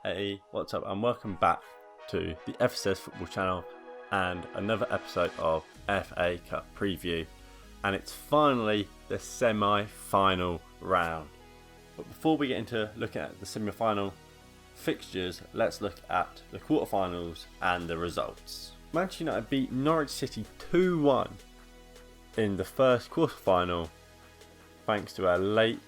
Hey, what's up, and welcome back to the FSS Football Channel and another episode of FA Cup Preview. And it's finally the semi-final round. But before we get into looking at the semi-final fixtures, let's look at the quarterfinals and the results. Manchester United beat Norwich City 2-1 in the first quarterfinal thanks to a late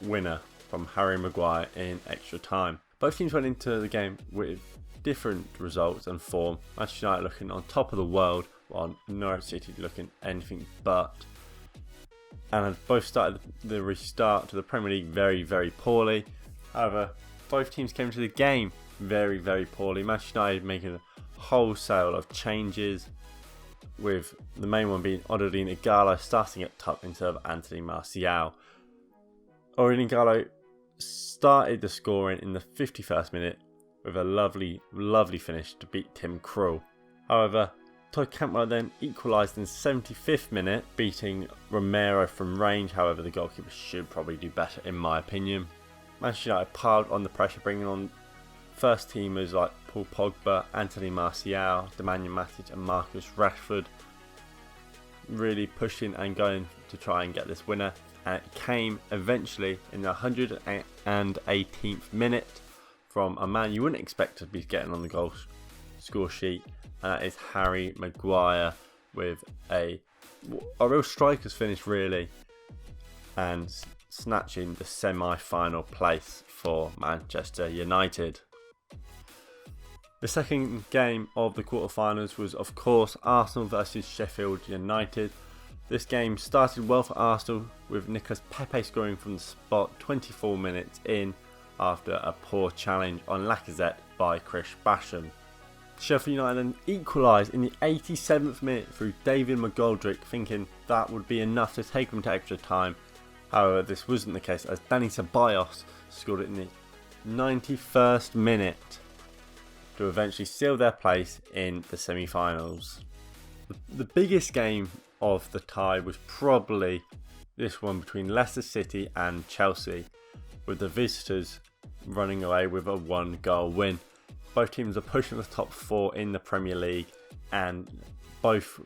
winner from Harry Maguire in extra time. Both teams went into the game with different results and form. Manchester United looking on top of the world, while Norwich City looking anything but. And both started the restart to the Premier League very poorly. However, both teams came to the game very poorly. Manchester United making a wholesale of changes, with the main one being Odilon Ighalo starting up top instead of Anthony Martial. Odilon Ighalo started the scoring in the 51st minute with a lovely finish to beat Tim Krul. However, Todd Cantwell then equalised in the 75th minute, beating Romero from range. However, the goalkeeper should probably do better in my opinion. Manchester United piled on the pressure, bringing on first teamers like Paul Pogba, Anthony Martial, Nemanja Matic and Marcus Rashford, really pushing and going to try and get this winner. And it came eventually in the 118th minute from a man you wouldn't expect to be getting on the goal score sheet, and that is Harry Maguire with a real striker's finish really, and snatching the semi-final place for Manchester United. The second game of the quarterfinals was of course Arsenal versus Sheffield United. This game started well for Arsenal, with Nicolas Pepe scoring from the spot 24 minutes in after a poor challenge on Lacazette by Chris Basham. Sheffield United then equalised in the 87th minute through David McGoldrick, thinking that would be enough to take them to extra time. However, this wasn't the case, as Dani Ceballos scored it in the 91st minute to eventually seal their place in the semi-finals. The biggest game of the tie was probably this one between Leicester City and Chelsea, with the visitors running away with a 1-goal win. Both teams are pushing the top four in the Premier League, and both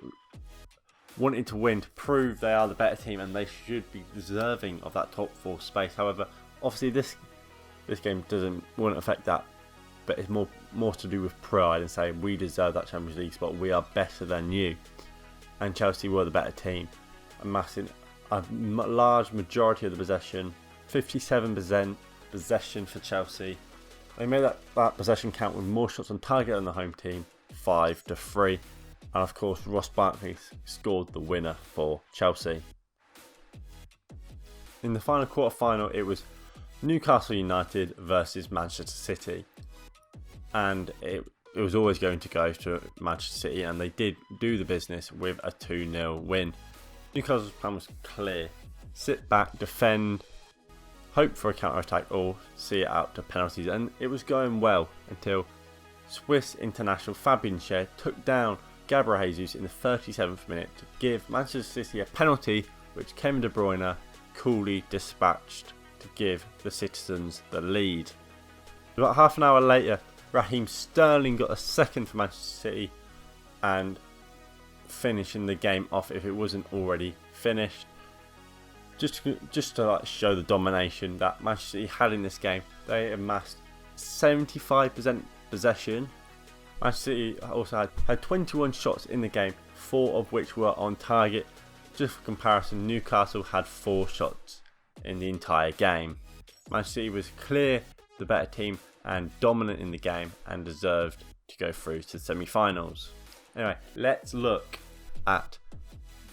wanted to win to prove they are the better team and they should be deserving of that top four space. However, obviously this game won't affect that, but it's more to do with pride and saying we deserve that Champions League spot, we are better than you. And Chelsea were the better team, amassing a large majority of the possession, 57% possession for Chelsea. They made that possession count with more shots on target than the home team, 5-3. And of course, Ross Barkley scored the winner for Chelsea. In the final quarter-final, it was Newcastle United versus Manchester City. And it was always going to go to Manchester City, and they did do the business with a 2-0 win. Newcastle's plan was clear: sit back, defend, hope for a counter-attack, or see it out to penalties. And it was going well until Swiss international Fabian Schär took down Gabriel Jesus in the 37th minute to give Manchester City a penalty, which Kevin De Bruyne coolly dispatched to give the citizens the lead. About half an hour later, Raheem Sterling got a second for Manchester City and finishing the game off if it wasn't already finished. Just to show the domination that Manchester City had in this game, they amassed 75% possession. Manchester City also had 21 shots in the game, 4 of which were on target. Just for comparison, Newcastle had 4 shots in the entire game. Manchester City was clear the better team and dominant in the game and deserved to go through to the semi-finals. Anyway, let's look at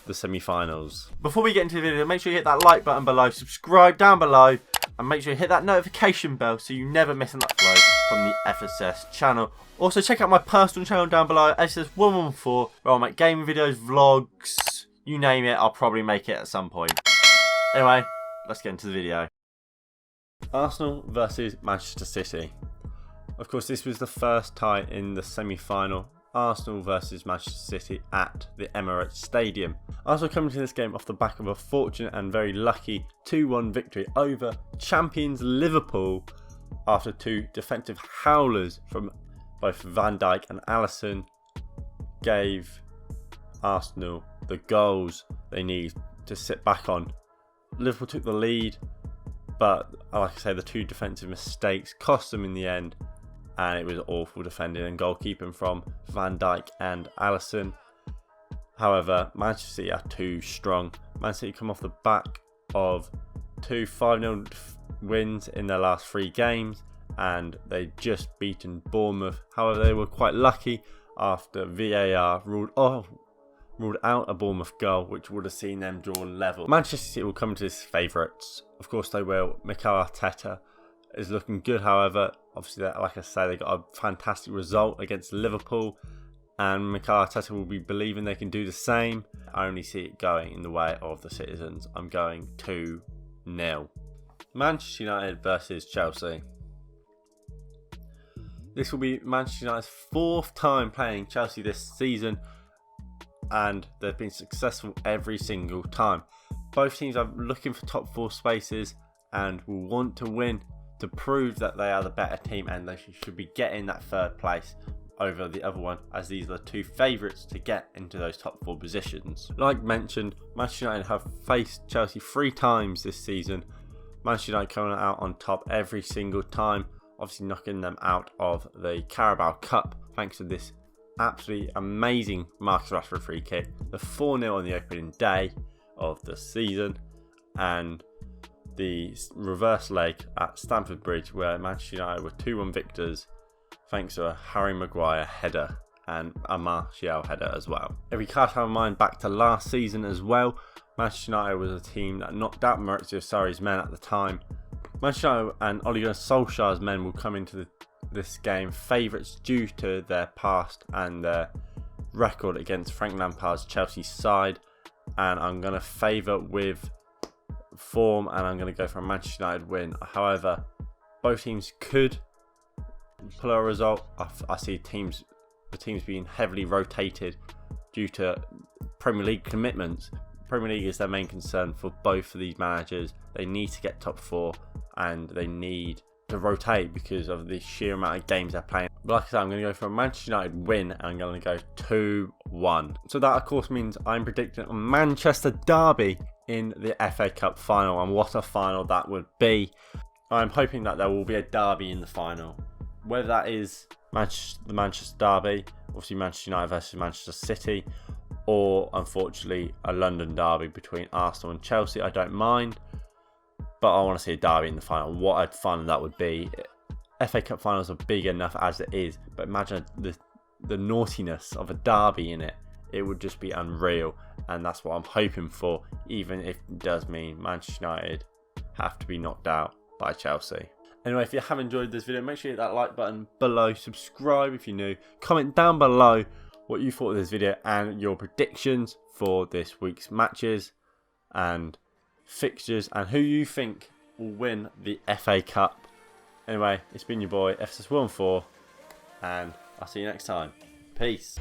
the semi-finals. Before we get into the video, make sure you hit that like button below, subscribe down below, and make sure you hit that notification bell so you never miss an upload from the FSS channel. Also, check out my personal channel down below, FSS114, where I'll make gaming videos, vlogs, you name it, I'll probably make it at some point. Anyway, let's get into the video. Arsenal versus Manchester City. Of course, this was the first tie in the semi-final. Arsenal versus Manchester City at the Emirates Stadium. Arsenal coming to this game off the back of a fortunate and very lucky 2-1 victory over champions Liverpool after two defensive howlers from both Van Dijk and Alisson gave Arsenal the goals they need to sit back on. Liverpool took the lead, but like I say, the two defensive mistakes cost them in the end, and it was awful defending and goalkeeping from Van Dijk and Alisson. However, Manchester City are too strong. Man City come off the back of two 5-0 wins in their last 3 games, and they just beaten Bournemouth. However, they were quite lucky after VAR ruled out a Bournemouth goal, which would have seen them drawn level. Manchester City will come to his favourites. Of course they will. Mikel Arteta is looking good, however. Obviously, like I say, they got a fantastic result against Liverpool, and Mikel Arteta will be believing they can do the same. I only see it going in the way of the citizens. I'm going 2-0. Manchester United versus Chelsea. This will be Manchester United's 4th time playing Chelsea this season, and they've been successful every single time. Both teams are looking for top 4 spaces and will want to win to prove that they are the better team, and they should be getting that 3rd place over the other one, as these are the two favourites to get into those top 4 positions. Like mentioned, Manchester United have faced Chelsea 3 times this season. Manchester United coming out on top every single time, obviously knocking them out of the Carabao Cup thanks to this absolutely amazing Marcus Rashford free kick, the 4-0 on the opening day of the season, and the reverse leg at Stamford Bridge where Manchester United were 2-1 victors thanks to a Harry Maguire header and a Martial header as well. If we cast our mind back to last season as well, Manchester United was a team that knocked out Maurizio Sarri's men at the time. Manchester United and Ole Gunnar Solskjaer's men will come into this game favourites due to their past and their record against Frank Lampard's Chelsea side, and I'm going to favour with form, and I'm going to go for a Manchester United win. However, both teams could pull a result. I see the teams being heavily rotated due to Premier League commitments. Premier League is their main concern for both of these managers. They need to get top 4 and they need to rotate because of the sheer amount of games they're playing. But like I said, I'm going to go for a Manchester United win, and I'm going to go 2-1. So that of course means I'm predicting a Manchester derby in the FA Cup final, and what a final that would be. I'm hoping that there will be a derby in the final. Whether that is the Manchester derby, obviously Manchester United versus Manchester City, or unfortunately a London derby between Arsenal and Chelsea, I don't mind. But I want to see a derby in the final. What a fun that would be. FA Cup finals are big enough as it is, but imagine the naughtiness of a derby in it. It would just be unreal, and that's what I'm hoping for, even if it does mean Manchester United have to be knocked out by Chelsea. Anyway, if you have enjoyed this video, make sure you hit that like button below, subscribe if you're new, comment down below what you thought of this video and your predictions for this week's matches and fixtures, and who you think will win the FA Cup. Anyway, it's been your boy FSS114, and I'll see you next time. Peace.